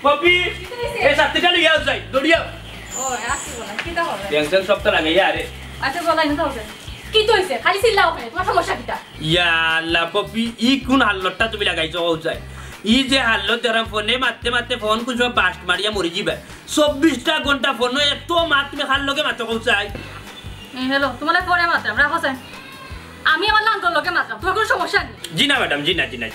Poppy এই সাতটা লইয়া যাই দড়িয়া ও আসি বলা কি তা হবে টেনশন সব তো লাগে আরে আচ্ছা বলাই না তো হবে কি তো হইছে খালি চিল্লাও ওখানে তোমার সমস্যা কিটা ইয়া আল্লাহ পপি ই কোন হাল্লটা তুমি লাগাইছো যাই ই যে হাল্লো তেরা ফোনে মারতে মারতে ফোন কুছো বাস্ট মারিয়া মরি যাবে 24টা ঘন্টা ফোন এত মাত তুমি খাল লগে মারতে চাই হ্যালো তোমার পরে মাত্রাম রাখছেন আমি আমার লাঙ্গল লগে মাত্রাম তোমার কোনো সমস্যা নেই জি না ম্যাডাম জি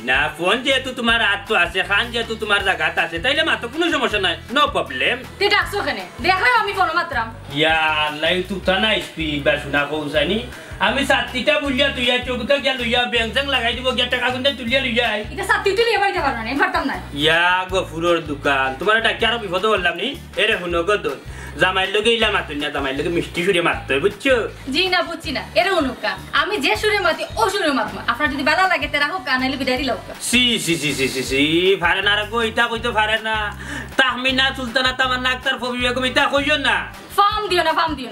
না ফোন যেহেতু তোমার হাত তো আছে খান যেহেতু তোমার জায়গাত আছে তাইলে মাত্র কোনো সমস্যা নাই নো প্রবলেম তুই ডাকছো ওখানে দেখাও আমি ফোন মাত্রাম ইয়া আল্লাহ তুতা না স্পিড বা শোনা কৌসানি আমি সাতটিটা বুলিয়া তুইয়া চোখটা গিয়া লইয়া ব্যাংক লাগাই দিব গিয়া টাকা গুনতে তুলিয়া লইয়া আই এটা সাতটি তুই এবারে দিতে পারবা না পারতাম না ইয়া গফুরের দোকান তোমার ডাকি আরো বিপদ বললাম নি এরে হুনো গদন জামাইর লগে ইলা মাতুন না জামাইর লগে মিষ্টি সুরে মারতে বুঝছো জি না বুঝছি না এর অনুকা আমি যে সুরে মাতি ও সুরে মাতমা আপনার যদি বালা লাগে তে রাখো কানাইলে বিদারি লও সি ফারে না রাখো ইটা কইতো ফারে না তাহমিনা সুলতানা তামান্না আক্তার ফবি বেগম ইটা কইও না ফার্ম দিও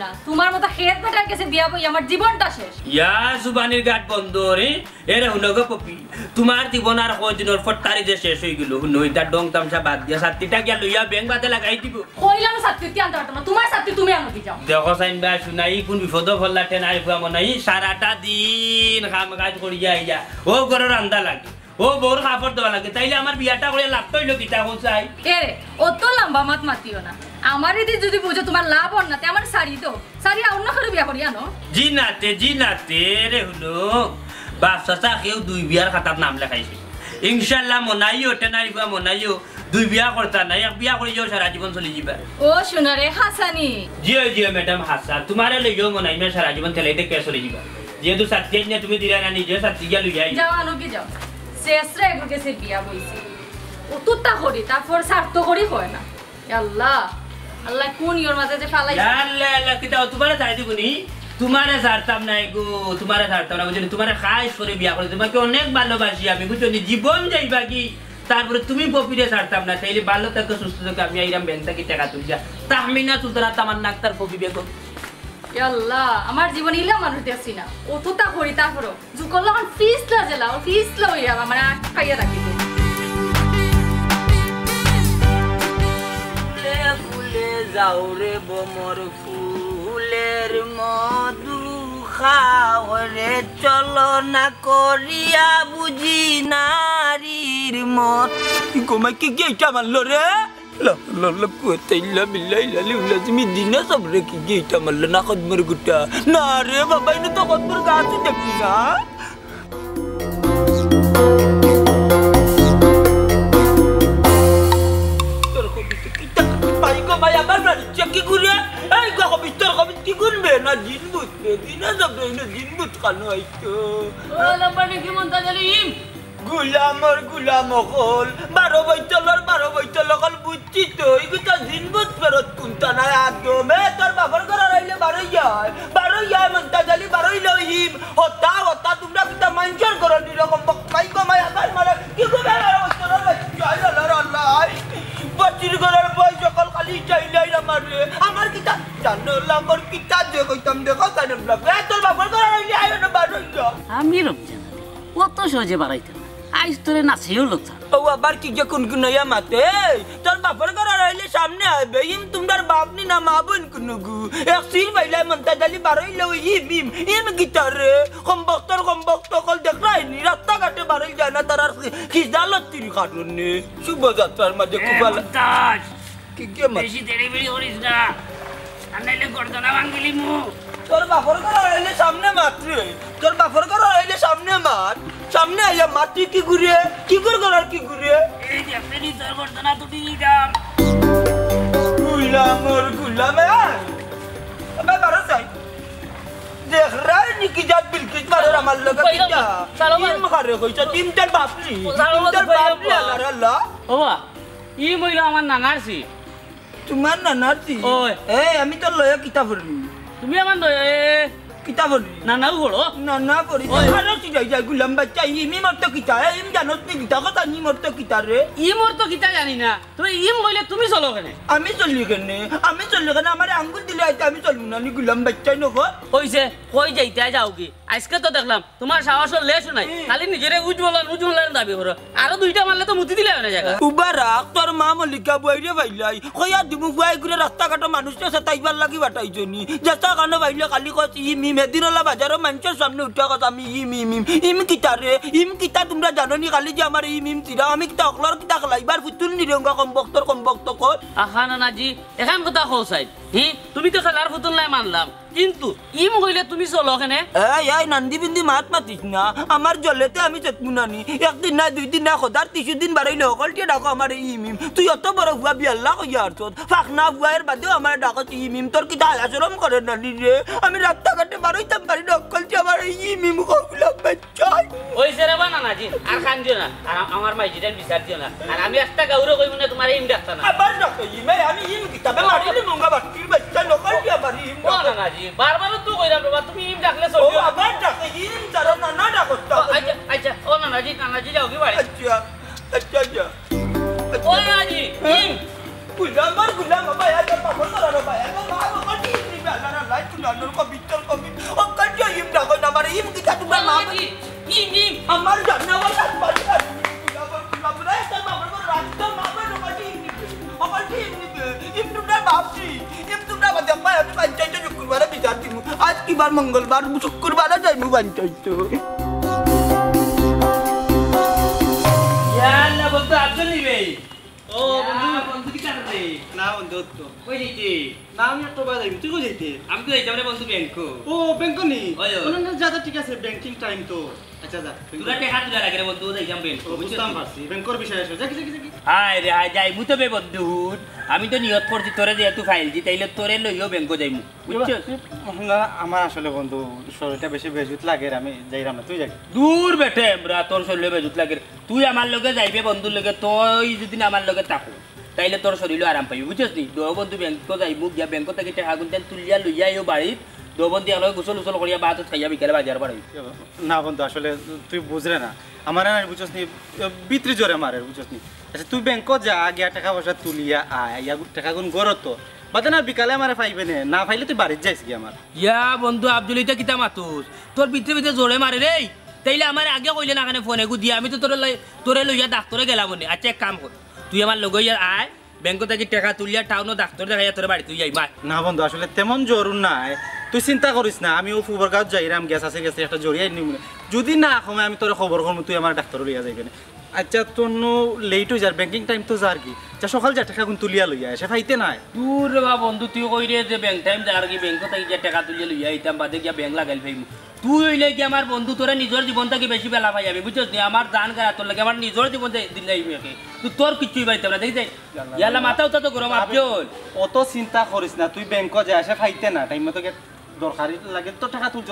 না তোমার মতো হেড বেটার কাছে বিয়া বই আমার জীবনটা শেষ ইয়া সুবানির গাট বন্ধ রে এরে হুনো গো পপি তোমার জীবন আর কয়দিনের ফটারি যে শেষ হই গেল হুনো ইটা ডং তামসা বাদ দিয়া সাতটিটা গিয়া লইয়া ব্যাংক বাদে লাগাই দিব কইলাম সাতটি আনতে পারতো না তোমার সাতটি তুমি আনো দি যাও দেখো সাইন বা শুনাই কোন বিপদ ফল্লাতে নাই ফুয়া মনাই সারাটা দিন কাম কাজ করিয়া আইয়া ও ঘরের রান্দা লাগে ও বউর কাপড় দেওয়া লাগে তাইলে আমার বিয়াটা করে লাভ তৈল কিটা চাই এ অত লম্বা মাত মাতিও না আমার যদি বুঝো তোমার লাভ হন না তে আমার শাড়ি তো শাড়ি অন্য করে বিয়া করি আনো জি নাতে রে হলো বাপ চাচা কেউ 2 বিয়ার খাতার নাম লেখাইছে ইনশাআল্লাহ মনাইও টেনাই ফুয়া মনাইও 2 বিয়া করতা নাই এক বিয়া করে যাও সারা জীবন চলে যাবে ও সোনারে হাসানি জিও ম্যাডাম হাসা তোমারে লইও মনাই না সারা জীবন চলে দেখে চলে যাবে যেহেতু সাথে না তুমি দিলা না নিজে সাথে গিয়া লইয়া যাও আনো কি যাও শেষরে এগুকে সে বিয়া বইছে ও তুতা করি তারপর স্বার্থ করি হয় না আল্লাহ আল্লাহ কোন ইওর মাঝে যে ফালাই আল্লাহ কিটা তোমারে ছাড়ি দিবনি তোমারে ছাড়তাম নাই গো তোমারে ছাড়তাম না বুঝলি তোমারে খাইস করে বিয়া করে তোমাকে অনেক ভালোবাসি আমি বুঝলি জীবন যাইবা কি তারপরে তুমি পপিরে ছাড়তাম না তাইলে ভালো থাকো সুস্থ থাকো আমি আইরাম ব্যাংক থেকে টাকা তুলিয়া তাহমিনা সুলতানা তামান্না আক্তার পপি বেগম আল্লাহ আমার জীবন ইলা মানুষ দেখছি না ও তুতা করি তারপর জুকল এখন ফিসলা জেলা ও ফিসলা হইয়া আমার খাইয়া রাখি ফুলে যাও রে বোমর ফুলের মধু খাওরে চলো না করিয়া বুঝি নারীর মত গোমা কি গেইটা মারলো রে লা কুয়াতাইল্লা বিল্লাইলা লিউলাজমি দিনা সবরে কি গেইটা মারলো না খদমর গুটা না রে বাবা ইনো তো খদমর গাছ দেখি না Maya mana ceki gurya, gua komputer ki gunbe na jinbut, dina sabda ina jinbut kanu itu. Oh, lambar ni gimana tadi im? Gulamor kol, baro baitolor kal buci to, iku ta jinbut perut kunta na ado, meter babar kara raile baro ya manta jali baro ilohim, hota tumra kita manjur kara di rakam bakai ko maya kan mala, ki gunbe baro baitolor Allah. Bacir kara boy jokal kali jailai amare, amar kita jangan langgar kita je kaitam dekha kana blak, meter babar kara raile ayo na baro ya. Amir opjan, কত সহজে বাড়াইতে আইস তোরে নাচেও লোক ও আবার কি যে কুনকুনাইয়া মাতে তোর বাপের ঘর রইলে সামনে আইবে ইম তোমার বাপ নি না মা বোন কুনুগু এক সিল বাইলা মন্তা জালি বারইলো ইম গিটারে কম্বক্তর কল দেখ রাইনি রাস্তা ঘাটে বারই যায় না তার খিজালত তিরি কাটুনে শুভ যাত্রার মাঝে কুবালা কি কে মাত বেশি দেরি করিস না আনাইলে গর্দনা ভাঙিলি মু তোর বাপের ঘর রইলে সামনে মাত রে তোর বাপের ঘর রইলে সামনে মাত সামনে আইয়া মাটি কি ঘুরে কি করার কি ঘুরে এই দেখতে নি তোর গর্দনা তুই দিলাম গুলাম আবে বারো যাই দেখ রাই নিকি জাত বিলকিস মারের আমার লগে কিটা ইম খারে কইছ তিনটার বাপলি আল্লাহ ওবা ই মইলা আমার নানারছি তোমার নানারছি ওই আমি তো লয়া কিতাব পড়ি তুমি আমার কিতাব পড়ি নানাও পড়ো নানা পড়ি খানো কি যাই গুলাম বাচ্চা ইমি মরতো কিতা ইম জানোস নি কিতা কথা নি মরতো কিতা রে ইম ওর তো কিতা জানি না তুমি ইম বইলে তুমি চলো কেনে আমি চলি কেনে আমার আঙ্গুল দিলে আইতে আমি চলবো না নি গুলাম বাচ্চা নগো কইছে কই যাইতে যাওগে আজকে তো দেখলাম তোমার সাহসের লেশ নাই খালি নিজেরে উজ্জ্বলন দাবি করো আরো দুইটা মারলে তো মুতি দিলে না জায়গা উবা রাখ তোর মা মল্লিকা বইরে ভাইলাই কইয়া দিমু বুয়াই করে রাস্তাঘাটে মানুষটা সাতাইবার লাগি বাটাইছনি যেটা কানো ভাইলে খালি কত ই মেদিনলা বাজারের মানুষের সামনে উঠা কথা আমি ইম কিতারে ইম কিতা তোমরা জানো নি খালি যে আমার ইম চিরা আমি কিতা অকলর কিতা খালাইবার ফুতুল নিরঙ্গা কম বক্তর কর আহা নানাজি এখন কথা কৌসাই তুমি তো খেলার ফুতুল নাই মানলাম কিন্তু ইম কইলে তুমি চলো কেনে এই নান্দি বিন্দি মাত মাতিস না আমার জলেতে আমি চেতমুনানি একদিন না দুই দিন না খোদার 30 দিন বাড়াইলে অকলটিয়ে ডাকো আমার ইমিম তুই অত বড় হুয়া বিয়াল্লা কইয়া আর তোর ফাঁকনা হুয়ার বাদেও আমার ডাকো ইমিম তোর কি আচরণ করে নানি রে আমি রাস্তাঘাটে বাড়াইতাম পারি না অকলটি আমার ইমিম কইলা বাচ্চাই ওই সেরে বা নানাজি আর খান দিও না আর আমার মাইজিটার বিচার দিও না আর আমি একটা গাউরে কইব না তোমার ইম ডাকতা না আবার ডাকো ইমে আমি ইম কিতাবে মারিলে মঙ্গা বাটির বাচ্চা নকলটি আমার ইম ও নানাজি বারবার তো কইরাম বাবা তুমি ইম ডাকলে চলবে ও আবার ডাকো ইম তার না ডাকো আচ্ছা ও নানাজি যাও কি বাড়ি আচ্ছা ও নানাজি ইম গুলাম বাবা ya তোর পাপড় করানো বাবা মা কটি ইম বাগানা লাই তুলানোর কবিতর কবি ও কাজ ইম ডাকো না আমার ইম কিতা তোমার মা ইম আমার জানাওয়া লাগবে গুলাম রে তোর পাপড় করে রাখতো মা কটি ইম তোমরা বাপজি ইম তোমরা বাদে পায় আমি পঞ্চায়েতে শুক্রবারে বিচার দিমু আজ কি বার মঙ্গলবার শুক্রবারে যাইমু পঞ্চায়েতে ইয়াল্লা বন্ধু আব্দুল নিবে ও বন্ধু কি করতে না বন্ধু তো কই যাইতে না আমি একটা বাজার যাইব তুই কই যাইতে আমি তো যাইতাম রে বন্ধু ব্যাংকো ও ব্যাংক নি ওই, ওই। না যাদা ঠিক আছে ব্যাংকিং টাইম তো আচ্ছা যা তোরা টাকা তুলা লাগে রে বন্ধু যাইতাম ব্যাংকো ও বুঝতাম পারছি ব্যাংকর বিষয় আছে যা কি হায় রে হায় যাইমু তো বে বন্ধু আমি তো নিয়ত করছি তোরে যেহেতু ফাইল দি তাইলে তোরে লইও ব্যাংকো যাইমু বুঝছো না আমার আসলে বন্ধু শরীরটা বেশি বেজুত লাগে আমি যাইরাম না তুই যাই দূর বেটে আমরা তোর শরীরে বেজুত লাগে তুই আমার লগে যাইবে বন্ধুর লগে তুই যদি আমার লগে থাকো তাইলে তোর শরীরও আরাম পাইবি বুঝছিস নি দো বন্ধু ব্যাংকো যাইবু গিয়া ব্যাংকো থেকে টাকা গুনতেন তুলিয়া লইয়া আইও বাড়িত দো বন্ধু এগুলো গোসল উসল করিয়া বাত খাইয়া বিকেলে বাজার বাড়াই না বন্ধু আসলে তুই বুঝরে না আমার না বুঝছস নি বিত্রি জোরে মারে বুঝছস নি আচ্ছা তুই ব্যাংক যা গিয়া টাকা পয়সা তুলিয়া আয় ইয়া টাকা গুন গরত তো বাদে না বিকালে আমারে পাইবে না পাইলে তুই বাড়িতে যাইস কি আমার ইয়া বন্ধু আব্দুল ইটা কিতা মাতুস তোর ভিতরে জোরে মারে রে তাইলে আমার আগে কইলে না কানে ফোনে গু দিয়া আমি তো তোরে লইয়া ডাক্তারে গেলাম নি আচ্ছা এক কাম কর তুই আমার লগে ইয়া আয় ব্যাংক থেকে টাকা তুলিয়া টাউন ডাক্তার দেখাইয়া তোর বাড়ি তুই যাই মা না বন্ধু আসলে তেমন জরুর নাই তুই চিন্তা করিস না আমি ও ফুবরগাঁও যাইরাম গ্যাস আছে একটা জড়িয়ে নিব যদি না সময় আমি তোর খবর করবো তুই আমার ডাক্তার লইয়া যাইবে না আচ্ছা তোর লেট হয়ে যার ব্যাংকিং টাইম তো যার কি যা সকাল যা টাকা গুণ তুলিয়া লইয়া এসে ফাইতে নাই দূর বা বন্ধু তুই কই রে যে ব্যাংক টাইম যার কি ব্যাংক থেকে যে টাকা তুলিয়া লইয়া আইতাম বাদে গিয়া ব্যাংক লাগাইল ফাইমু তুই হইলে কি আমার বন্ধু তোরা নিজের জীবন থেকে বেশি বেলা পাই যাবি বুঝছিস নি আমার দান করা তোর লাগে আমার নিজের জীবন দিন যাইবি তুই তোর কিছুই পাইতাম না দেখি ইয়ালা মাথা উঠা তো গরম আব্দুল অত চিন্তা করিস না তুই ব্যাংক যা এসে ফাইতে না টাইম মতো দরকারি লাগে তো টাকা তুলছ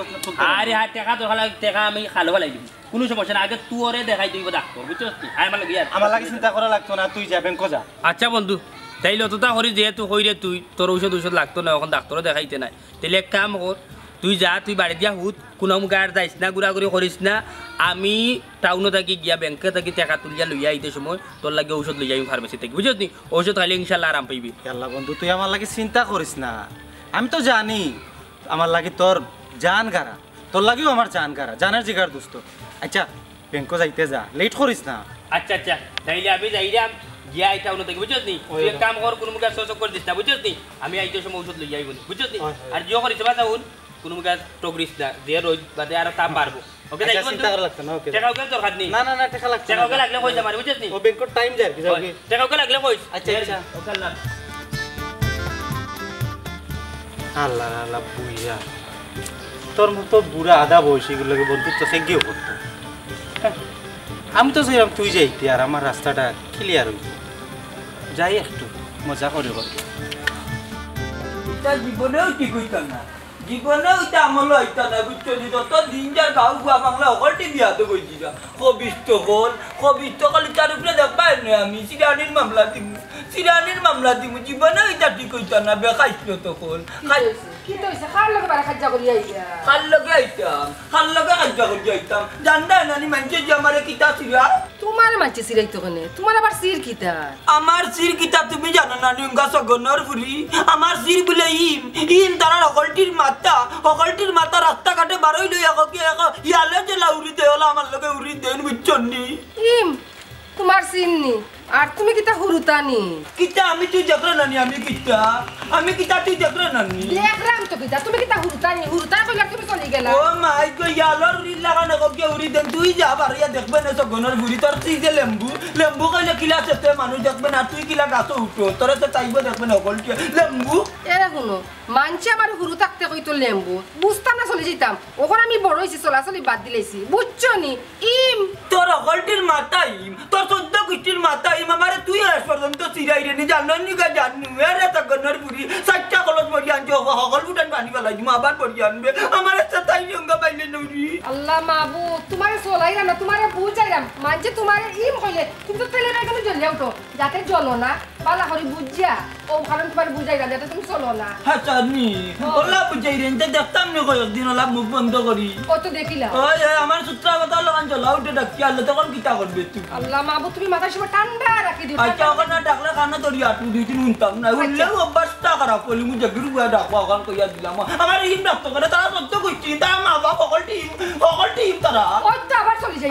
আরে হ্যাঁ টাকা দরকার লাগে টাকা আমি খালো ফেলাই দিবি কোনো সমস্যা না আগে তুই ওরে দেখাই দিব ডাক্তার বুঝছিস নি আমার লাগে আমার লাগে চিন্তা করা লাগতো না তুই যা ব্যাংক যা আচ্ছা বন্ধু তাইলে অতটা করি যেহেতু হইরে তুই তোর ঔষধ লাগতো না এখন ডাক্তারও দেখাইতে নাই তাইলে এক কাম কর তুই যা তুই বাড়ি দিয়া হুত কোনো গাড় যাইস না ঘুরাঘুরি করিস না আমি টাউনে থাকি গিয়া ব্যাংকে থাকি টাকা তুলিয়া লইয়া আইতে সময় তোর লাগে ঔষধ লইয়া আমি ফার্মেসি থেকে বুঝছিস নি ঔষধ খাইলে ইনশাল্লাহ আরাম পাইবি আল্লাহ বন্ধু তুই আমার লাগে চিন্তা করিস না আমি তো জানি আমার লাগে তোর জান গারা তোর লাগেও আমার জান গারা জানার জিগার দোস্ত আচ্ছা ব্যাংক যাইতে যা লেট করিস না আচ্ছা আচ্ছা তাইলে আমি যাইরাম গিয়া আইতা উনো থেকে বুঝছিস নি তুই এক কাম কর কোনো মুখে শোষক করে দিস না বুঝছিস নি আমি আইতে সময় ঔষধ লইয়া আইব বুঝছিস নি আর জিও করিস বা যাউন কোনো মুখে টগরিস না যে রোজ বাদে আর তাপ পারবো ওকে যাইব চিন্তা করা লাগতো না ওকে টাকা ওকে দরকার নেই না না না টাকা লাগছে টাকা ওকে লাগলে কই যামার বুঝছিস নি ও ব্যাংকর টাইম যায় কি যাও কি টাকা ওকে লাগলে কইস আচ্ছা আচ্ছা ওকে আল্লাহ আল্লাহ আল্লাহ বুইয়া তোর মতো বুড়া আদা বয়সীগুলোকে বন্ধুত্ব সে গিয়েও করতো আমি তো চাইলাম তুই যাইতি আর আমার রাস্তাটা ক্লিয়ার হইত যাই একটু মজা করে জীবনেও ঠিক হইতাম না জীবনেও এটা আমল হইতাম না বুঝছো যত দিন যার গাঁও গুয়া বাংলা অকলটি বিয়াতে কইছিলাম কবিষ্ট খালি তার উপরে দেখবাই না আমি সিরানির মামলা দিম সিরানির মামলা দিমু জীবনে এটা ঠিক হইতা না বেখাইছিল তখন কি তো হইছে খার লগে বারা খাজ্জা করি আইয়া খাল লগে আইতাম খাল লগে কাজা করি আইতাম জানডা নানি মানছে যে আমারে কিতা সিরা তোমার মানছে সিরাইতো কেনে তোমার আবার সির কিতা আমার সির কিতা তুমি জানো না নিঙ্গা সগনর ফুরি আমার সির বলে ইম তারা হকলটির মাথা রাস্তাঘাটে বারই লই ইয়ালে যে লাউরি দে হলো আমার লগে উড়ি দেন বুঝছনি ইম তোমার সিননি আর তুমি কিতা হুরুতানি কিতা আমি তুই দেখলে নানি আমি কিতা তুই দেখলে নানি দেখলাম তো কিতা তুমি কিতা হুরুতানি কইলা তুমি চলে গেলা ও মাই গো ইয়ালর উড়ি লাগানো কে উড়ি দেন তুই যা বাড়িয়া দেখবে না সগনর ফুরি তোর তুই যে লেম্বু কইলে কিলা সেতে মানুষ দেখবে না তুই কিলা গাছ উঠো তোরা তো তাইব দেখবে না হকলটি লেম্বু এরা শুনো মানছে আমার হুরু থাকতে কইতো লেম্বু বুঝতাম না চলে যেতাম ওখানে আমি বড় হইছি চলাচলি বাদ দিলেছি বুঝছো নি ইম তোর হকলটির মাথা তোর 14 গোষ্ঠীর মাথা আমারে তুই আজ পর্যন্ত চিরাই রে নি জানো নি গা জানু এরে সগনর ফুরি সাতটা কলস পড়ি আনছো হকল ফুটান পানি ফেলাই দিমু আবার পড়ি আনবে আমার সাথে সঙ্গা পাইলে নউরি আল্লাহ মাহবুব তোমারে চলাইরাম না তোমারে বুঝাইরাম মানছে তোমারে ইম কইলে তুমি তো তেলে বেগুন জ্বলিয়া উঠো যাতে জ্বলো না বালা করে বুঝিয়া ও কারণ তোমারে বুঝাইরাম যাতে তুমি চলো না হাসানি ওলা বুঝাই রে দেখতাম নি কয়েকদিন ওলা মুখ বন্ধ করি কত দেখিলা ওই আমার সূত্র কথা লাগান চলা উঠে ডাকি আল্লাহ তখন কিতা করবে তুই আল্লাহ মাহবুব তুমি মাথা সময় ঠান্ডা রাখি দিও আচ্ছা ওখানে ডাকলে কানা ধরি আটু দুই তিন উনতাম না উঠলেও অভ্যাসটা খারাপ করলি মুঝে গিরুয়া ডাকবো ওখান কইয়া দিলাম আমার ইম ডাক্তার করে তারা সত্য কইছি তার মা বাপ সকল টিম তারা ওই তো আবার চলে যাই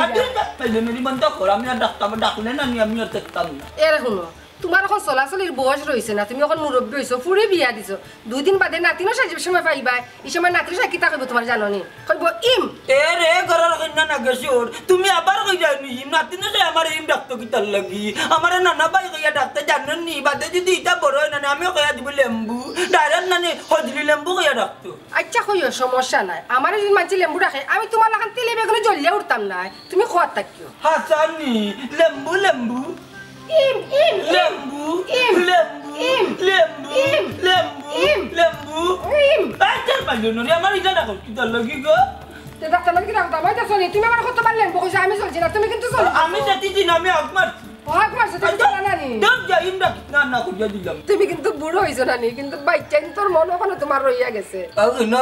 তাইলে মেরি বন্ধ কর আমি আর ডাক্তার ডাকলে না আমি আর দেখতাম না এর শুনো তোমার এখন চলাচলির বয়স রয়েছে না তুমি এখন মুরব্বী হইছো ফুরে বিয়া দিছো 2 দিন বাদে নাতিনো সাজিব সময় পাইবা এই সময় নাতির সাথে কিতা কইব তোমার জানো নি কইব ইম এ রে ঘরের কন্যা না গেছর তুমি আবার কই যাওনি ইম নাতিনো সে আমার ইম ডাক্তার কিতার লাগি আমার নানা ভাই কইয়া ডাক্তার জানেন নি বাদে যদি এটা বড় হয় না আমি কইয়া দিব লেম্বু ডাইরেক্ট নানি হজলি লেম্বু কইয়া ডাক্তার আচ্ছা কইও সমস্যা নাই আমার যদি মানছি লেম্বু রাখে আমি তোমার লাগান তেলে বেগুনে জ্বলিয়া উঠতাম না তুমি খোয়াত থাকিও হাসানি লেম্বু ইম ইম লেম্বু ইম লেম্বু ইম লেম্বু ইম লেম্বু ইম লেম্বু ইম আচ্ছা পাইলো না আমার এটা না কিতার লাগি গো তে ডাক্তার মানে কি ডাক্তার মই তো চলি তুমি আমার কত পারলেন বকইছ আমি চলছি না তুমি কিন্তু চল আমি যেতে দিন আমি আকমার হক মারছ তুমি জানা না নি দেখ যাই ইমরা কিতনা না কইয়া দিলাম তুমি কিন্তু বুড়ো হইছো না নি কিন্তু বাইচাইন তোর মন ওখানে তোমার রইয়া গেছে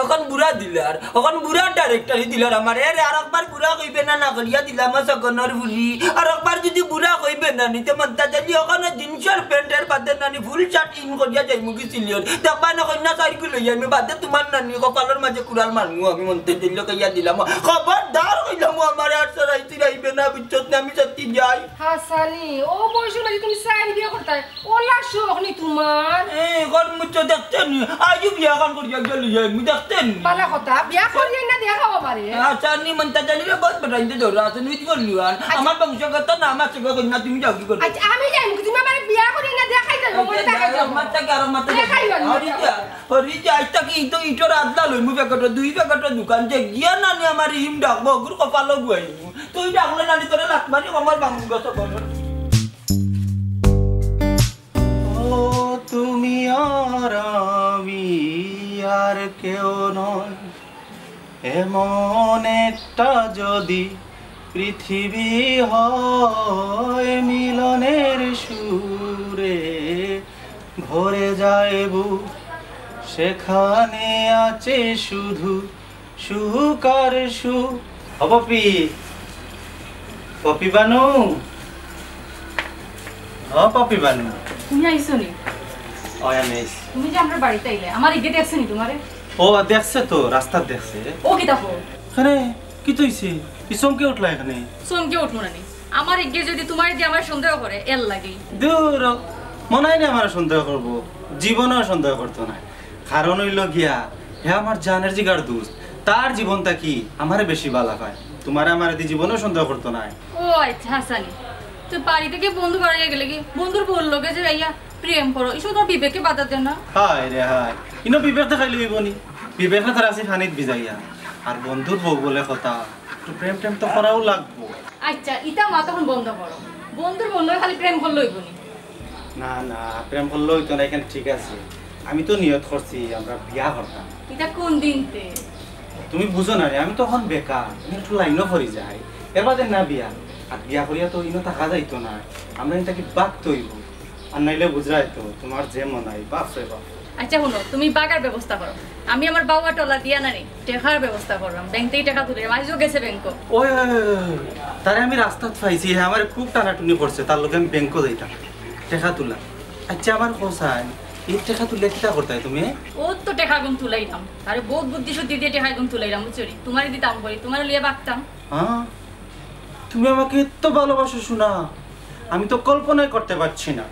এখন বুড়া দিলার এখন বুড়া ডাইরেক্টরই দিলার আমার এর আর একবার বুড়া কইবে না করিয়া দিলাম সগনর ফুলি আর একবার যদি বুড়া কইবে না নিতে মনটা যদি ওখানে জিন্সের প্যান্টের বাদে নানি ফুল শার্ট ইন করিয়া যাই মুগি সিলিয়ন দেখবা না কইনা সাইকেল লইয়া আমি বাদে তোমার নানি কপালের মাঝে কুড়াল মারমু আমি মনতে দিল কইয়া দিলাম খবরদার কইলাম আমার আর সরাইতে রাইবে না বুঝছত না আমি সত্যি যাই হাসানি ও বয়সে না তুমি সাইন বিয়া করতে ওলা শোক নি তোমার ঘর মুচ্ছো দেখতেন আজু বিয়া কান করিয়া গেলি যাই আমি দেখতেন পালা কথা বিয়া করিয়ে না দেখা আমারে আচ্ছা নি মনটা জানি রে বহুত বড়াইতে দৌড়া আছে নুই বললিওয়ান আমার বংশগত না আমার সঙ্গে কইনা তুমি যাও কি করবে আচ্ছা আমি জানি তুমি আমারে বিয়া করিয়ে না দেখাই দাও বলে দেখাই দাও মাত্তা কারো মাত্তা হরিজা আইতা কি তো ইটোর আদলা লই মু প্যাকেট 2 প্যাকেট দোকান যে গিয়া না নি আমার হিম ডাকবো গুর কপালো গুয়াইমু তুই ডাকলে নানি তোরে লাতমারি আমার বাঙ্গু গছ বড় তুমি আর আমি আর কেউ নয় এমন একটা যদি পৃথিবী হয় মিলনের সুরে ভরে যায় বুক সেখানে আছে শুধু সুখ আর সুখ পপি পপি বানু পপি বানু তুমি আইছো নি তুমি যে আমার বাড়িতে আইলে আমার ইগে দেখছ নি তোমারে ও দেখছে তো রাস্তা দেখছে ও কি দেখো আরে কি তৈছে কি চমকে উঠলা এখানে চমকে উঠবো না নি আমার ইগে যদি তোমার দিয়ে আমার সন্দেহ করে এর লাগে দূর মনে হয় না আমার সন্দেহ করবো জীবনেও সন্দেহ করতো না কারণ হইল গিয়া হ্যাঁ আমার জানের জিগার দোস্ত তার জীবনটা কি আমারে বেশি ভালো হয় তোমার আমার দি জীবনেও সন্দেহ করতো না ও আচ্ছা হাসানি তো বাড়ি থেকে বন্ধু বাড়িয়ে গেলে কি বন্ধুর বললো যে ভাইয়া প্রেম করো এসব তোমার বিবেককে বাধা দেন না হায় রে হায় ইনো বিবেক দেখাইলে হইব নি বিবেক হাতে আছে ফানিত ভিজাইয়া আর বন্ধুর বউ বলে কথা একটু প্রেম টেম তো করাও লাগবো আচ্ছা ইটা মা তখন বন্ধ করো বন্ধুর বললো খালি প্রেম করলে হইব নি না না প্রেম করলে হইতো না এখানে ঠিক আছে আমি তো নিয়ত করছি আমরা বিয়া করতাম এটা কোন দিনতে তুমি বুঝো না রে আমি তখন বেকার আমি একটু লাইনও করি যাই এর বাদে না বিয়া আর বিয়া করিয়া তো ইনো থাকা যাইতো না আমরা এটাকে বাঘ তৈব আর নাইলে বুঝরাই তো তোমার যে মনাই বাপ রে বাপ। আচ্ছা শুনো, তুমি বাগার ব্যবস্থা করো, আমি আমার বাবা টলা দিয়া নানি টেকার ব্যবস্থা করলাম, ব্যাংক থেকে টাকা তুলে আজও গেছে ব্যাংক। ওই তারে আমি রাস্তাত পাইছি, আমার খুব টানাটুনি পড়ছে, তার লগে আমি ব্যাংকও যাইতাম টাকা তুলা। আচ্ছা আমার কোসাই এই টাকা তুলে কিটা করতে তুমি? ও তো টেকা গুম তুলাইলাম, আরে বহুত বুদ্ধি শুদ্ধি দিয়ে টেকা গুম তুলাইলাম, বুঝছি তোমারই দিতাম করি, তোমার লিয়ে বাগতাম। হ্যাঁ তুমি আমাকে এত ভালোবাসো শোনা, আমি তো কল্পনাই করতে পারছি না।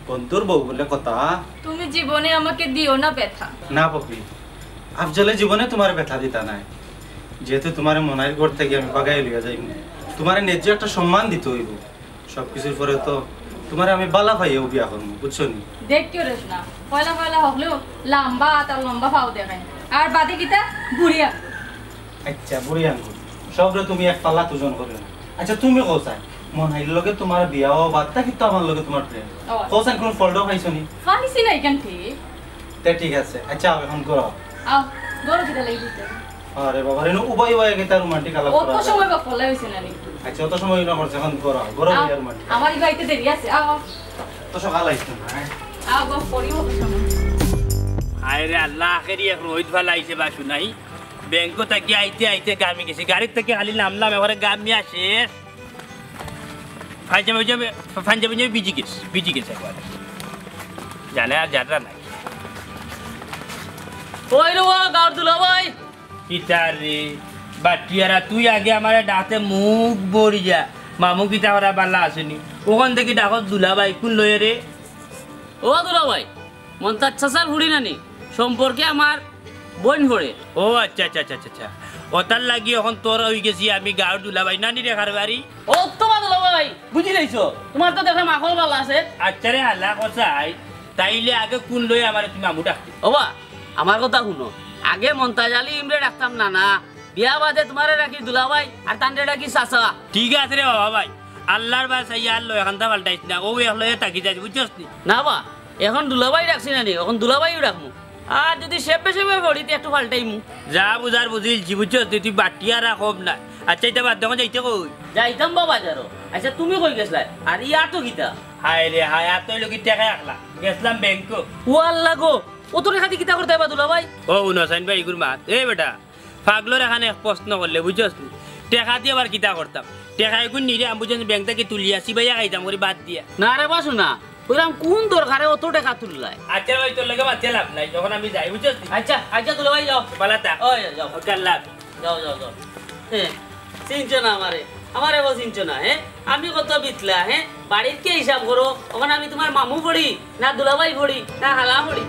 বন্ধুর বউ বলে কথা। তুমি জীবনে আমাকে দিও না ব্যথা। না পপি, আফজলে জীবনে তোমার ব্যথা দিতা নাই, যেহেতু তোমার মনের ঘর থেকে আমি বাগাই লিয়া যাই, তোমার ন্যায্য একটা সম্মান দিতে হইব। সবকিছুর পরে তো তোমার আমি বালা পাইও বিয়া করবো, বুঝছো নি? দেখ কেউ রেস না, পয়লা পয়লা হকলেও লম্বা তার লম্বা পাও দেখায়, আর বাদে কিতা বুড়িয়া। আচ্ছা বুড়ি আঙ্গুল সবরে তুমি এক পাল্লা ওজন করবে না। আচ্ছা তুমি কোসাই মন হাইল লগে তোমার বিয়াও বাদটা কিন্তু আমার লগে তোমার প্রেম কোসাই কোন ফলডও খাইছো নি? ফানিছি না এখান থেকে। তা ঠিক আছে, আচ্ছা এখন করো। আও গরো কিটা লাগি দিতে। আরে বাবা রেনো উবাই উবাই গেতা রোমান্টিক আলাপ ও করা। তো সময় বা ফলাই হইছে না নি। আচ্ছা অত সময় না করছ, এখন করো গরো আও, বিয়ার রোমান্টিক। আমার ইবাইতে দেরি আছে, আও তো সকাল আইছো না? আও গো পড়িও তো সময়। আরে আল্লাহ আখেরি এক রোহিত ভালো আইছে বা শুনাই ব্যাংক থেকে আইতে আইতে গামি গেছি, গাড়ির থেকে খালি নামলাম এবারে গামি আসে পাঞ্জাবে বিজি গেছে একবার জানে আর যাত্রা নাই। ওই রে ও গাঁর দুলা ভাই, কিতার রে বাটিয়ারা তুই আগে আমার ডাকে মুখ বড়ি যা মামু কিতা ওরা বাল্লা আসেনি, ওখান থেকে ডাকত দুলা ভাই কোন লয়ে রে? ও দুলা ভাই মন্তাজ চাচার ফুড়ি নানি সম্পর্কে আমার বোন ভরে। ও আচ্ছা আচ্ছা আচ্ছা আচ্ছা, ওটার লাগি এখন তোর হয়ে গেছি আমি গাঁর দুলা ভাই নানি রেখার বাড়ি। ও তোমার দুলা ভাই বুঝি লাইছো, তোমার তো দেখে মাখল ভালো আছে। আচ্ছা রে আল্লাহ কসাই তাইলে আগে কোন লয়ে আমার তুমি মামু ডাকতে? ও বা আমার কথা শুনো, আগে মন্তাজ আলী ইমরে ডাকতাম না না, বিয়া বাদে তোমারে রাখি দুলা ভাই আর তান্ডে ডাকি চাচা। ঠিক আছে রে বাবা ভাই, আল্লাহর বাসাই আর লয় এখানটা পাল্টাইছ না, ও এক লয়ে তাকি যাই বুঝছস নি? না বা এখন দুলাভাই ডাকছি নানি, এখন দুলাভাইও ডাকমু, আর যদি সেপে সেপে পড়িতে একটু পাল্টাইমু। যা বুঝার বুঝিলছি বুঝছস তুই বাটিয়া রাখব না। আচ্ছা এটা বাদ দেখো যাইতে কই যাইতাম বা বাজারও। আচ্ছা তুমি কই গেছলা আর ইয়া তো গীতা? হায় রে হায় আর তুই লোক টাকা রাখলা গেছিলাম ব্যাংক। ও আল্লাহ গো, ও তোর খাতি কিতা করতে পারবা দুলাভাই? ও উনসাইন ভাই গুর মাত এ বেটা পাগলোর এখানে প্রশ্ন করলে বুঝছস নি টাকা দিয়ে আবার কিতা করতাম, টাকা এগুন নিরে আমি বুঝছি ব্যাংক থেকে তুলিয়া সিবাইয়া খাইতাম করে বাদ দিয়া। না রে বাসু না, ওইরকম কোন দরকারে অত টাকা তুললাই? আচ্ছা ভাই তোর লগে বাচ্চা লাভ নাই, যখন আমি যাই বুঝছস নি? আচ্ছা আচ্ছা দুলাভাই যাও, পালাতা ওই যাও কাল্লা যাও যাও যাও। হ্যাঁ চিনছো না আমারে, আমারে বল চিনছো না? হ্যাঁ আমি কত বিতলা, হ্যাঁ বাড়ির কে হিসাব করো, ওখানে আমি তোমার মামু পড়ি না দুলাভাই পড়ি না হালা পড়ি?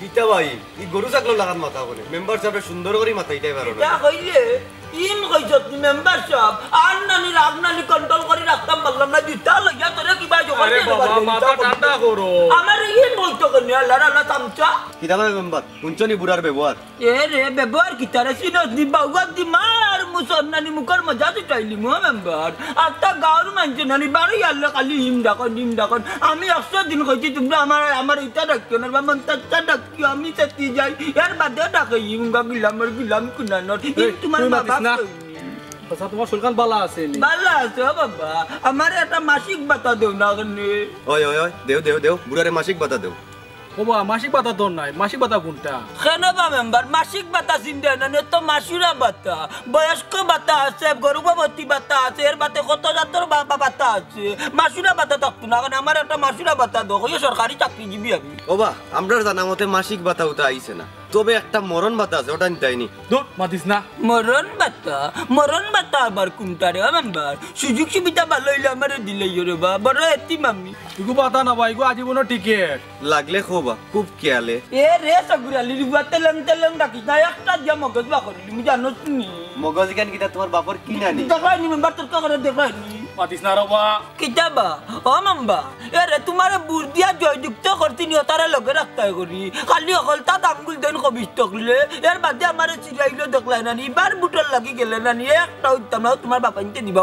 গীতা ভাই ই গরু ছাগল লাগাত মাথা বলে মেম্বার সাহেব সুন্দর করে মাথাইটাই পারো না। কইলে ইন কইছত মেম্বার সব আর নানি রাগ নানি কন্ট্রোল করে রাখতাম বললাম না জুতা লইয়া তোরে কিবা জোগাড় আরে বাবা মাথা ঠান্ডা করো। আমার ইন বলতো কেন আল্লাহ আল্লাহ তামচা গীতা ভাই মেম্বার উঞ্চনি বুড়ার ব্যবহার এ রে ব্যবহার কি তারা সিনস দি বাউগাত দি মার মুসন নানি মুখর মজা দিটাইলি মো মেম্বার আত্তা গাঁর মানছে নানি বাড়ি আল্লাহ খালি হিম ডাকন আমি 100 দিন কইছি তোমরা আমার এটা ডাকিও না বা মন্তাজটা ডাকিও আমি সেটি যাই এর বাদে ডাকে হিম গিলাম কুনানোর তোমার বাবা আচ্ছা তোমার সুলকান বালা আছে নি? বালা আছে বাবা আমার একটা মাসিক বাতা দেও না কেনে ওই ওই ওই দেও বুড়ারে মাসিক বাতা দেও। ওবা মাসিক বাতা তোর নাই, মাসিক বাতা কোনটা? কেন বা মেম্বার মাসিক বাতা চিন্তা না তো মাসুরা বাতা বয়স্ক বাতা আছে গর্ভবতী বাতা আছে এর বাতে কত জাতর বাতা আছে মাসুরা বাতা থাকতো না কারণ আমার একটা মাসুরা বাতা দো ওই সরকারি চাকরিজীবী আমি ওবা আমরা জানা মতে মাসিক বাতা ওটা আইছে না, তবে একটা মরণ বাতা আছে ওটা নিতাইনি। দূর মাতিস না। মরণ বাতা আবার কোনটা রে মেম্বার সুযোগ সুবিধা ভালো হইলে আমার দিলে রে বা বড় এতি মামি ইগু বাতা না ভাই, ইগু আজীবনের টিকেট লাগলে খোবা খুব খেয়ালে। এ রে সগুরালি রিবা তেলেং ডাকি না একটা দিয়া মগজ বা করি তুমি জানো তুমি মগজ গান গীতা তোমার বাপর কি নানি দেখাইনি মেম্বার তোর কাছে দেখাইনি মাতিস না রবা কিতাবা ও মাম্বা এরে তোমারে বুর্দিয়া জয়যুক্ত করতে নিও তারা লগে রাখতে করি খালি অকল তা আঙ্গুল দেন কবিস তকলে এর বাদে আমার চিরাইলো দেখলাই না এবার বুটল লাগি গেলে না একটা উত্তম না তোমার বাপাইতে দিবা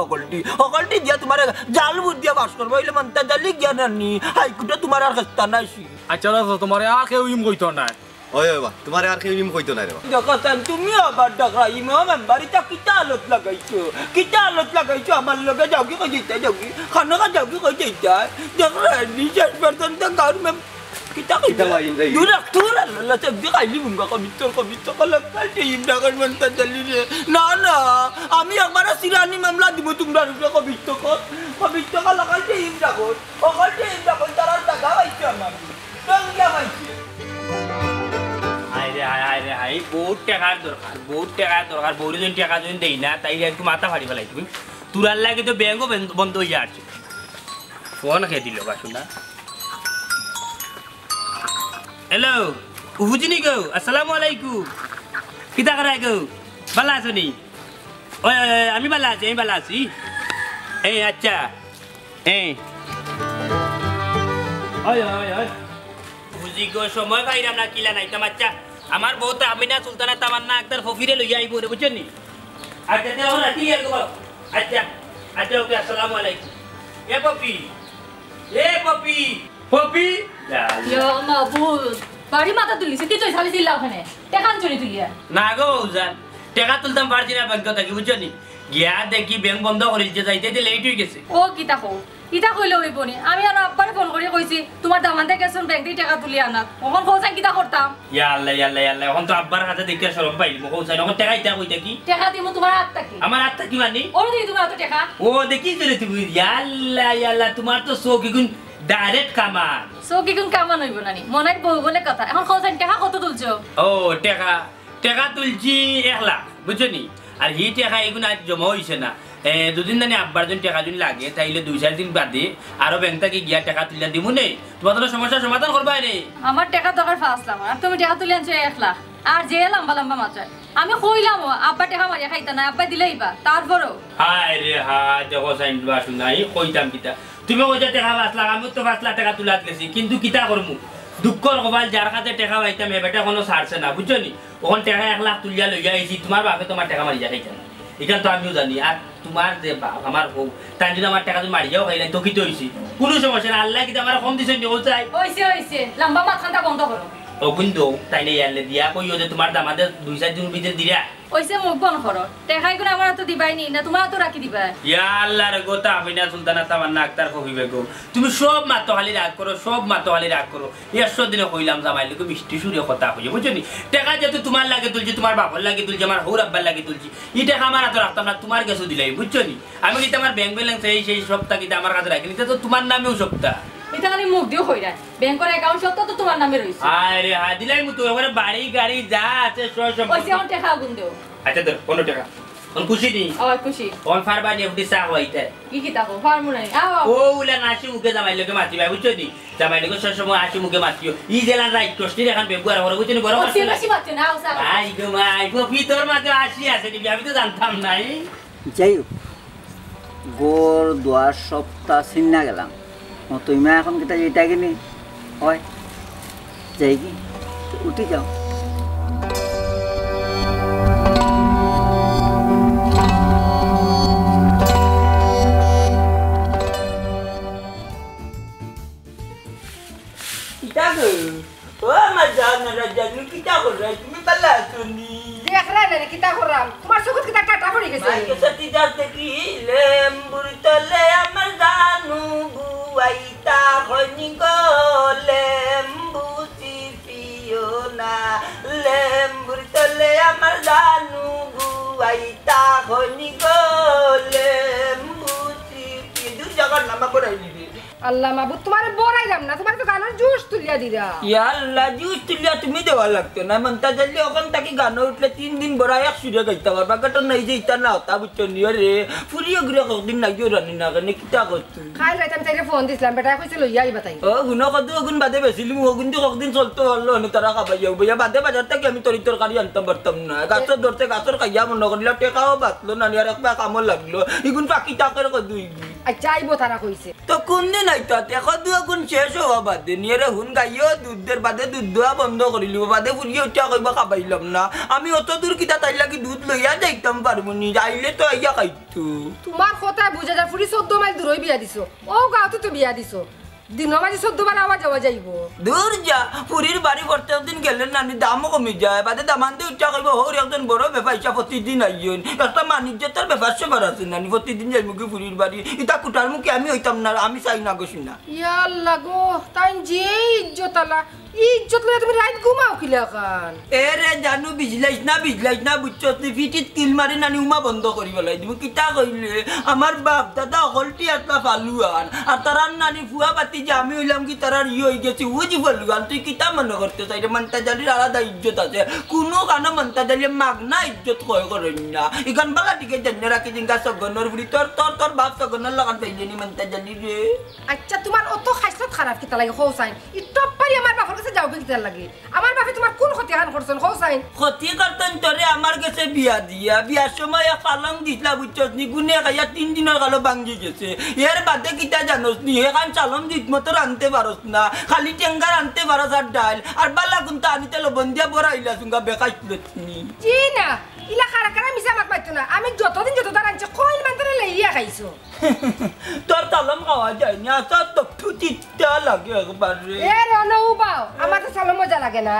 অকলটি দিয়া তোমার জাল বুর্দিয়া বাস করবো হইলে মানতা জালি জ্ঞান আনি হাইকুটা তোমার আর খেস্তা নাই আচ্ছা রাজা তোমার আর কেউ ইম কইতো না ওই বাবা তোমার আর কেউ কইতো না রে বাবা দেখছেন তুমি আবার দেখা ইমাম মেম্বারিটা কিতা আলত লাগাইছো আমার লগে যাও কি কই যাইতা যাও কি খানা যাও কি কই যাইতা দেখলেন নিচের পর্যন্ত গাঁর মেম কিতা কিতা লাইন যাই তুরা আল্লাহ সবজি খাইলি মুঙ্গা কবিত্র কলক কালটি ইমদাগর মন্তা চলি রে না আমি একবার সিরানি মামলা দিব তোমরা কবিত্র কলক কালটি ইমদাগর ও কালটি ইমদাগর তারা টাকা পাইছে আমার টাকা পাইছে হাই বহুত টাকার দরকার বউরে যদি টাকা যদি দেই না তাই একটু মাথা ফাড়ি ফেলাই তুমি তুরার লাগে তো ব্যাংকও বন্ধ হয়ে যাচ্ছে ফোন খেয়ে দিল বা শুনা হ্যালো উহুজিনি গো আসসালামু আলাইকুম কিতা করাই গো ভালো আছো নি ওই আমি ভালো আছি এই আচ্ছা এই ওই বুঝি গো সময় পাইলাম না কিলা নাই তোমার আচ্ছা আমার বউ তো আমিনা সুলতানা তামান্না আক্তার ফকিরে লইয়া আইবো রে বুঝছেন নি আচ্ছা তাহলে আমরা ক্লিয়ার করব আচ্ছা ওকে আসসালামু আলাইকুম এ পপি ইয়া মাবুদ বাড়ি মাথা তুলিছে কি তুই সালি দিলা ওখানে টাকান চুরি তুলিয়া না গো জান টাকা তুলতাম পারছি না ব্যাংক থেকে বুঝছেন নি গিয়া দেখি ব্যাংক বন্ধ করে দিতে যাইতে লেট হয়ে গেছে ও কিতা কও ইটা কইলে হইব নি আমি আর আব্বারে ফোন করে কইছি তোমার দামান থেকে গেছন ব্যাংক থেকে টাকা তুলি আনা ওখন কইছাই কিতা করতাম ইয়া আল্লাহ এখন তো আব্বার হাতে দেখে শরম পাইলি মো কইছাই এখন টাকা ইটা কইতা কি টাকা দিমু তোমার হাত থেকে আমার হাতটা কি মানি ওর দিই তোমার তো টাকা ও দেখি চলে তুমি ইয়া আল্লাহ তোমার তো চোখ গুণ ডাইরেক্ট কামাল সো কি কোন কামান হইব নানি মনের বউ বলে কথা এখন কইছাই টাকা কত তুলছো ও টাকা তুলছি 1 লাখ বুঝছনি আর হি টাকা এগুন আজ জমা হইছে না দুদিন জানি আব্বার জন টাকা যদি লাগে তাইলে 2-4 দিন বাদে আরো ব্যাংক থেকে গিয়া টাকা তুলিয়া দিমু নে তোমার তো সমস্যার সমাধান করবা রে আমার টাকা দরকার 5 লাখ আর তুমি টাকা তুলি আনছো 1 লাখ আর যে লম্বা মাত্রা আমি কইলাম আব্বা টাকা মারিয়া খাইতা না আব্বা দিলেইবা তারপরও হায় রে দেখো সাইন বাসু নাই কইতাম কিতা তুমি কইতা টাকা 5 লাখ আমি তো 5 লাখ টাকা তুলাত গেছি কিন্তু কিতা করমু দুঃখর কবাল যার কাছে টাকা পাইতাম এ বেটা কোনো ছাড়ছে না বুঝছনি ওখান টাকা 1 লাখ তুলিয়া লইয়া আইছি তোমার বাপে তোমার টাকা মারিয়া খাইতা না এটা তো আমিও জানি আর তোমার যে বাপ আমার বউ তাই যদি আমার টাকা তুমি মারিয়াও খাইলেন তো কি তো হইছি কোনো সমস্যা না আল্লাহ কি আমার কম দিছেন ও চাই হইছে লম্বা মাথাটা বন্ধ করো ও কিন্তু তাই নাই আনলে দিয়া কইও যে তোমার দামাদের 2-4 দিন ভিতরে দিরা হইছে মুখ বন্ধ করো টাকাই গুলো আমার তো দিবাই নি না তোমার তো রাখি দিবা ইয়া আল্লাহর গোতা আমিনা সুলতানা তামান্না আক্তার কইবে গো তুমি সব মাতো খালি রাগ করো 100 দিনে কইলাম জামাই লোকে মিষ্টি সুরে কথা কইবে বুঝছনি টাকা যেহেতু তোমার লাগে তুলছি তোমার বাবার লাগে তুলছি আমার হৌর আব্বার লাগে তুলছি এই টাকা আমার হাতে রাখতাম না তোমার কাছে দিলাই বুঝছনি আমি কি তোমার ব্যাংক ব্যালেন্স সেই সপ্তাহ কি আমার কাছে রাখি তো তোমার নামেও সপ্তাহ এটা খালি মুখ দিও কইরা ব্যাংকের অ্যাকাউন্ট সব তো তোমার নামে রইছে আরে দিলাই মু তো এবারে বাড়ি গাড়ি যা আছে সব ওইছে অন টাকা গুন দিও আচ্ছা তো 15 টাকা অন খুশি নি খুশি অন ফারবানি এফডি সা হইতে কি তাকো ফার্মু নাই ও উলা নাচি মুখে জামাই লোকে মাতি ভাই বুঝছো নি জামাই লোকে সব সময় আসি মুখে মাতিও ই জেলা রাইট টস্টি এখন বেগুয়ার হরে বুঝছো নি বড় কথা বেশি মাতি না ওসা আই গো মাই ভিতর মাঝে আসি আছে নি আমি তো জানতাম নাই যাই গোর দুয়ার সপ্তাহ চিন্না গেলাম তুমি এখন কেটা যেটা কিনি হয় যাই কি উঠি যাও ও আমার জানারা জানি কিটা করে তুমি পালা শুনি দেখরা না কিতা করাম তোমার চোখত কিতা কাটা পড়ে গেছে মাইকে সাথী যাতে কি লেম্বুর তলে আমার জানু বুয়াইতা খনি গো লেম্বু চিপিও না লেম্বুর তলে আমার জানু বুয়াইতা খনি গো লেম্বু চিপি দু জায়গার নাম করাই দিবি আল্লাহ মাবুদ তোমারে বড়াইলাম না তোমার তো গানের জোশ তুলিয়া দিরা ইয়া আল্লাহ জুস তুলিয়া তুমি দেওয়া লাগতো না মনতা জলদি ওখান থেকে গান উঠলে 3 দিন বড় এক সুরে গাইতে পারবা কাটা নাই যে ইতা না তা বুঝছো নি রে ফুরিয়ে ঘুরে কদিন নাই রানি না কেন কিতা করছ খাই রাইতাম তাইরে ফোন দিছিলাম বেটা কইছে লইয়া আইবা তাই ও গুণ কত গুণ বাদে বেছিলি মু গুণ কদিন চলতে হলো না তারা খাবাই যাও বইয়া বাদে বাজার থেকে আমি তরকারি আনতাম পারতাম না গাছর ধরতে গাছর খাইয়া মনে করলে টেকাও বাতলো না আর একটা কামল লাগলো ইগুন পাকি টাকার কদুই আচ্ছা আইবো তারা কইছে তো কোন দিন আইতো দেখো দুগুণ শেষ হওয়া বাদে নিয়ে হুন গাইও দুধের বাদে দুধ দোয়া বন্ধ করিলি বাদে ফুরিয়ে উঠা কইবা খাবাইলাম না আমি অত দূর কিতা তাই লাগি দুধ লইয়া যাইতাম পারবো নি যাইলে তো আইয়া খাইতো তোমার কথা বুঝা যায় ফুরি 14 মাইল দূরই বিয়া দিছো ও গাঁওতে তো বিয়া দিছো দিন মাঝে 14 বার আওয়াজ যাওয়া যাইব দূর যা পুরীর বাড়ি প্রত্যেক দিন গেলে নানি দামও কমে যায় বাদে দামান দিয়ে উঠা কইব হোর একজন বড় ব্যবসা প্রতিদিন আইন একটা বাণিজ্যতার ব্যাপার সেবার আছে নানি প্রতিদিন যাই মুখে পুরীর বাড়ি ইটা কুটার মুখে আমি হইতাম না আমি চাই না গো শুনা ইয়াল্লা গো তাই যে ইজ্জত আলা ইজ্জত লইয়া তুমি রাত ঘুমাও কিলা খান এ রে জানু বিজলাইছ না বুঝছস নি ফিটিত কিল মারি নানি উমা বন্ধ করি বলাই তুমি কিতা কইলে আমার বাপ দাদা হলটি একটা ফালুয়ান আর তারার নানি ফুয়া পাতি যে আমি হইলাম কি তারার হই গেছি উজি ফালুয়ান তুই কিতা মনে করতে চাই রে মানতা জালির আলাদা ইজ্জত আছে কোনো কানা মানতা জালি মাগনা ইজ্জত কয় করেন না ইখান বালা টিকে জন্য রাখি জিঙ্গা সগনর বুড়ি তোর বাপ সগনর লাগান পাইলেনি মানতা জালি রে আচ্ছা তোমার অত খাইছত খারাপ কিতা লাগে হোসাইন ই টপ পারি আমার বাপের কাছে যাও কিতা লাগে আমার বাপে তোমার কোন ক্ষতি হান করছন হোসাইন ক্ষতি করতেন তোরে আমার কাছে বিয়া দিয়া বিয়ার সময় পালং দিতলা বুঝছস নি গুনে খাইয়া 3 দিনের কালো ভাঙ্গি গেছে এর বাদে কিতা জানোস নি এখান চালম দিত মতো রানতে পারস না খালি টেঙ্গার আনতে পারস আর ডাল আর বালা গুনতা আনিতে লবণ দিয়া বড়াইলা সুঙ্গা বেকাইছিলস নি জি না ইলা খারা খারা মিছা মাত পাইতো না আমি যতদিন আনছে কইল মান্তরে লইয়া খাইছো তোর চালম খাওয়া যায় না তোর তো ফুটিটা লাগে একবারে এ রনো বাও আমার তো চালম মজা লাগে না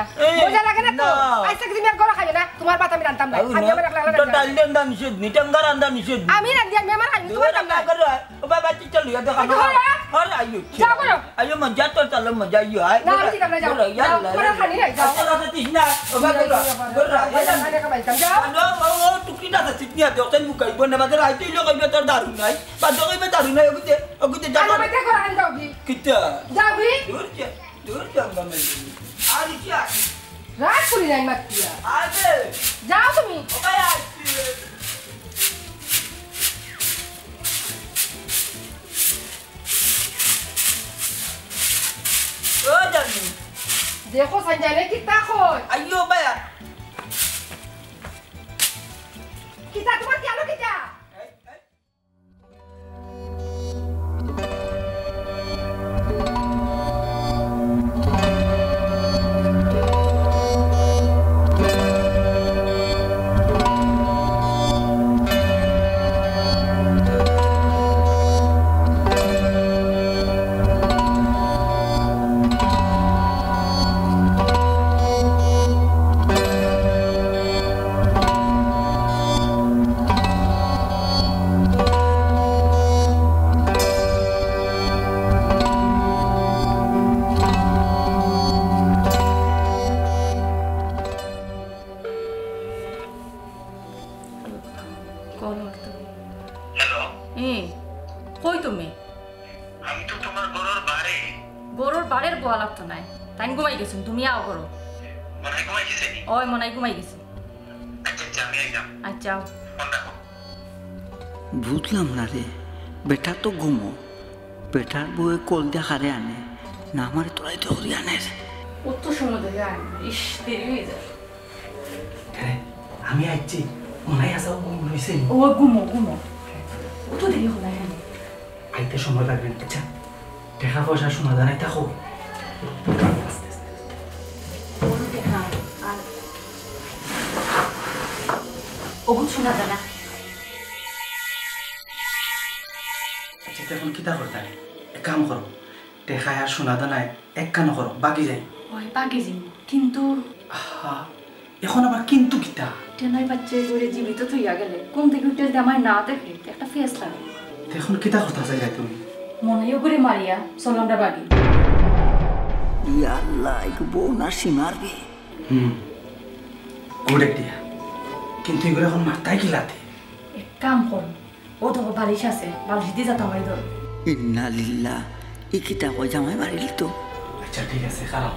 তো আইসা কি তুমি আর গলা খাবে না তোমার ভাত আমি রান্তাম না আমি আমার লাগলা তো ডাল দেন দান নিষেধ নি টেঙ্গার আন্দা নিষেধ আমি রান্দি আমি আমার খাই তোমার কাম না ও বাবা চিচা লইয়া দেখা না আর আইও যাও করো আইও মজা তোর চালম মজা আইও আই না আমি কাম না যাও করে খানি নাই যাও আচ্ছা দাদা তিসনা ও বাবা গোরা আমি কাম বাইতাম যাও ও টুকি না চিকনিয়া দোকান মুকাইব না বাদে আইতে লোক আইবে তোর দারু নাই বাদে কইবে দারু নাই ওগুতে আমি বাইতে করে আন যাও কি কিতা যাবি দূর যা গামল আর কি রাত করি নাই মাতিয়া আবে যাও তুমি ও ভাই আসছে ও জানি দেখো সঞ্জয় কিতা কই আইও ভাইয়া কিতা তোমার কি আলো কিতা কই তুমি আমি তো তোমার গরুর বাড়ি গরুর বাড়ির বোয়া লাগতো নাই তাই ঘুমাই গেছো তুমি আও করো মনে ঘুমাই গেছে ওই মনে ঘুমাই গেছি আচ্ছা আমি আইলাম আচ্ছা ফোন রাখো বুঝলাম না রে বেটা তো ঘুমো বেটার বউয়ে কল দিয়া হারে আনে না আমার তোরাই তো হরি আনে অত সময় ধরে আয় ইস দেরি হয়ে যায় আমি আইছি মনে আসা ঘুম রয়েছে ও ঘুমো অত দেরি হলো না আইতে সময় লাগবে আচ্ছা টাকা পয়সা সমাধান আইতা হোক ওগুলো শোনা যায় না আচ্ছা এখন কিতা করতে এক কাম করো টেকা আর সোনাদা নাই এক কান করো বাকি যাই ওই বাকি যাই কিন্তু এখন আবার কিন্তু কিতা টেনাই বাচ্চা করে জীবিত থইয়া গেলে কোন থেকে উঠে যদি আমার না দেখে একটা ফেস লাগে এখন কিতা করতে চাই তুমি মনেও করে মারিয়া চললামটা বাকি আল্লাহ একটু বউ না সীমারবি গুড আইডিয়া কিন্তু এগুলো এখন মাথায় কি লাতে এক কাম করো ও তো বালিশ আছে বালিশ দিয়ে যাতো আমার ধর ইন্না লিল্লাহ ই কিতা কই জামাই মারিলি তো আচ্ছা ঠিক আছে খারাপ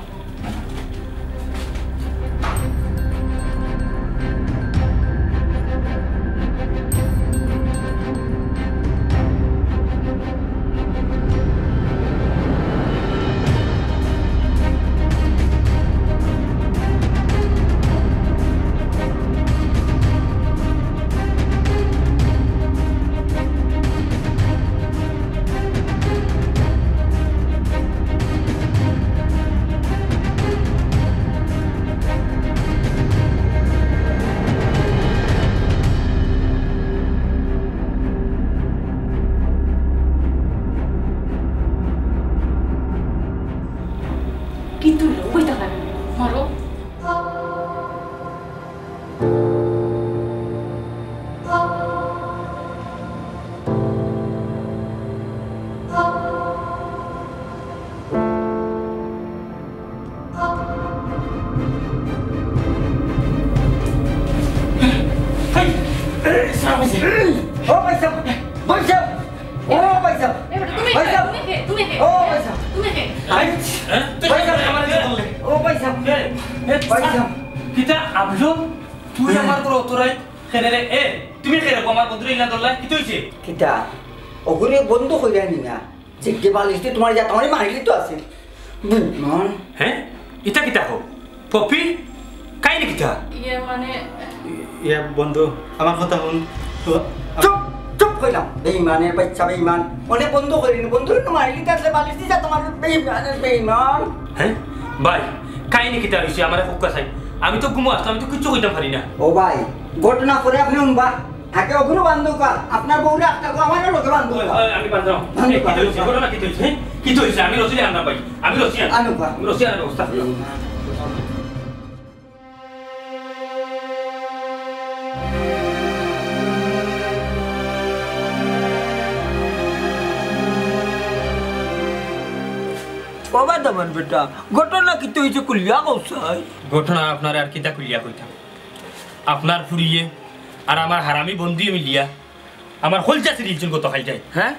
বেটা তুমি তুমি ও পয়সা তুমি ও পয়সা পয়সা কিতা আবজো তুই আমার করে অতরাই খেলে এ তুমি খেলে আমার বন্ধুরে ইলা দল্লা কি হইছে কিটা ওগুলো বন্ধ করে আনি না যে কে বালিশটি তোমার যা তোমার মারিলি তো আছে বুঝমান হ্যাঁ ইটা কিতা হো পপি কাই নি কিতা ইয়ে মানে ইয়া বন্ধু আমার কথা শুন চুপ চুপ কইলাম বেঈমানের বাচ্চা বেঈমান অনেক বন্ধ করিনি বন্ধুরে তো মারিলি তো আছে বালিশটি যা তোমার বেঈমান হ্যাঁ ভাই কাই নি কিতা হইছে আমারে ফুক্কা চাই আমি তো ঘুমো আসতাম আমি তো কিচ্ছু কইতাম পারি না ও ভাই ঘটনা করে আপনি উনবা আগে ওগুলো বান্ধব আপনার বউরে একটা আমারও লোকে বান্ধব আমি বাঁধলাম কি হইছে ঘটনা কি হইছে কি হইছে আমি রসিলে আনবা ভাই আমি রসিয়া আনুবা আমি রসিয়া আনার ব্যবস্থা বাবা দামান বেটা ঘটনা কি হইছে কুলিয়া কৌসাই ঘটনা আপনার আর কিতা খুলিয়া কইতাম আপনার ফুরিয়ে আর আমার হারামি বন্ধু মিলিয়া আমার হলচা সিরিজজন গত খাই যায় হ্যাঁ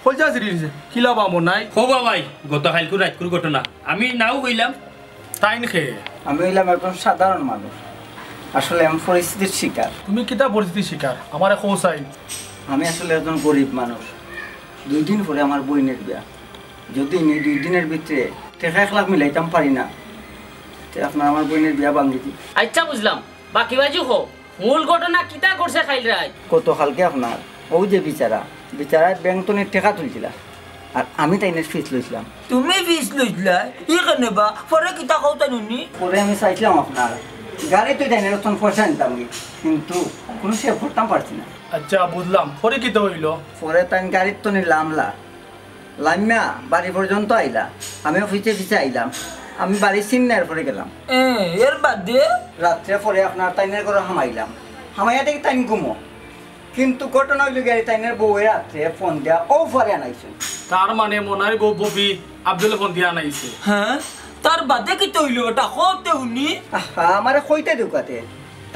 হলজা সিরিজ কিলা বামো নাই হবা ভাই গত খাইলকুর রাতকুর ঘটনা আমি নাও কইলাম তাইন খে আমি হইলাম একজন সাধারণ মানুষ আসলে আমি পরিস্থিতির শিকার তুমি কিতা পরিস্থিতি শিকার আমারে খোসাই আমি আসলে একজন গরিব মানুষ 2 দিন পরে আমার বইনের বিয়া যদি আমি 2 দিনের ভিতরে টাকা 1 লাখ মিলাইতাম পারি না তে আপনার আমার বইনের বিয়া ভাঙি দিই আচ্ছা বুঝলাম বাকি বাজু হো মূল ঘটনা কিতা করছে খাইল রায় কত কালকে আপনার ও যে বিচারা ব্যাংক তো টাকা তুলছিল আর আমি তাইনের ফিস লইছিলাম তুমি ফিস লইছিলা এখানে বা পরে কিতা কওতা নুনি পরে আমি চাইছিলাম আপনার গাড়ি তো তাইনের তখন পয়সা নিতাম কিন্তু কোনো সেভ করতাম পারছি না আচ্ছা বুঝলাম পরে কিতা হইল পরে তাই গাড়ির তো নিলাম লামিয়া বাড়ি পর্যন্ত আইলা আমি অফিসে ফিসে আইলাম আমি বাড়ি চিন্নার পরে গেলাম এর বাদে রাত্রে পরে আপনার তাইনের করে হামাইলাম হামাইয়া থেকে তাইন ঘুমো কিন্তু ঘটনা হইল গাড়ি তাইনের বউয়ের রাত্রে ফোন দেয়া ও পরে আনাইছে তার মানে মনার বউ ববি আব্দুল ফোন দিয়া নাইছে হ্যাঁ তার বাদে কি তৈল ওটা হতে উনি আমারে কইতে ঢুকাতে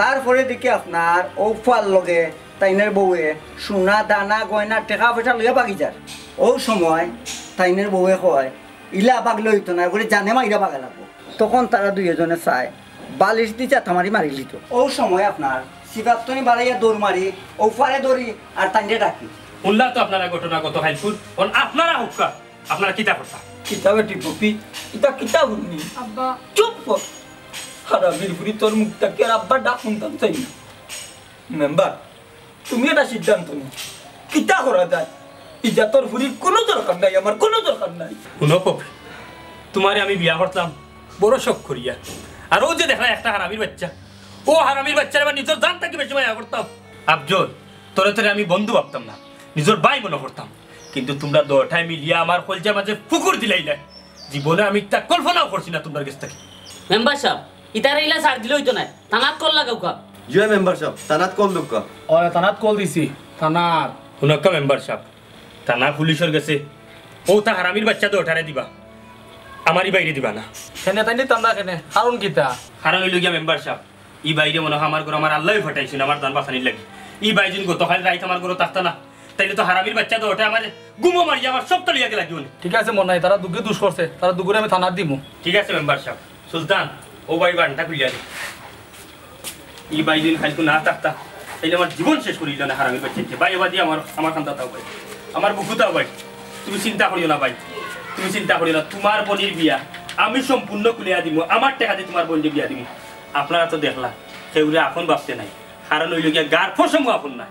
তারপরে দেখি আপনার ও ফাল লগে তাইনের বউয়ে সোনা দানা গয়না টেকা পয়সা লইয়া বাগি যার ও সময় তাইনের বউয়ে কয় ইলা বাগলে হইতো না বলে জানে মাইরা বাগা লাগবো তখন তারা দুইজনে চায় বালিশ দি চাতামারি মারি লিত ও সময় আপনার শিবাত্তনি বাড়াইয়া দৌড় মারি ও ফারে দৌড়ি আর তাইনে ডাকি উল্লাহ তো আপনারা ঘটনা কত খাইলকুর আপনারা হুক্কা আপনারা কিতা করতা কিতা বেটি পপি এটা কিতা হুনি আব্বা চুপ কর হারামির ফুরি তোর মুখটা কি আর আব্বা ডাক শুনতাম চাই না মেম্বার তুমি এটা সিদ্ধান্ত নি কিতা করা যায় ইটা তোর ফুরির কোনো দরকার নাই আমার কোনো দরকার নাই শুনো পপি তোমারে আমি বিয়া করতাম বড় শখ করিয়া আর ও যে দেখা একটা হারামির বাচ্চা ও হারামির বাচ্চার আবার নিজের জান থাকি বেশি মায়া করতাম আফজল তোরে তোরে আমি বন্ধু ভাবতাম না নিজের ভাই মনে করতাম কিন্তু তোমরা দোটাই মিলিয়া আমার কলজার মাঝে ফুকুর দিলাই না জীবনে আমি তা কল্পনাও করছি না তোমার কাছ থেকে মেম্বার সাহেব ইতারে ইলা ছাড় দিলে হইতো না থানাত কল লাগাও কা জিও মেম্বারশিপ তানাত কল দুকা ও থানাত কল দিছি থানার শুনক্কা মেম্বার সাহেব থানা পুলিশের গেছে ও তা হারামির বাচ্চা তো ওঠারে দিবা আমারই বাইরে দিবা না কেনে তাইনি তান্দা কেনে কারণ কিতা হারাম হইল গিয়া মেম্বার সাহেব ই বাইরে মনে হয় আমার ঘর আমার আল্লাহ ফাটাইছিল আমার দান বাসানির লাগে ই বাইজিন গতকাল রাইত আমার ঘর থাকতো না তাইলে তো হারামির বাচ্চা তো ওঠে আমার গুমো মারি আমার সব তো লিয়াকে লাগিও ঠিক আছে মনে নাই তারা দুগে দুষ করছে তারা দুগুরে আমি থানার দিমু ঠিক আছে মেম্বার সাহেব সুলতান ও বাড়ি বানটা খুলিয়া দে ই বাইদিন খাইতো না থাকতা তাইলে আমার জীবন শেষ করিল না হারামির বাচ্চা ভাই এবার দিয়ে আমার খান্দাটাও ভাই আমার বুকুটাও ভাই তুমি চিন্তা করিও না ভাই তুমি চিন্তা করিও না তোমার বোনের বিয়া আমি সম্পূর্ণ খুলিয়া দিব আমার টাকা দিয়ে তোমার বোনের বিয়া দিব আপনারা তো দেখলা সেগুলো আপন ভাবতে নাই কারণ হইল গিয়া গার ফসমু আপন না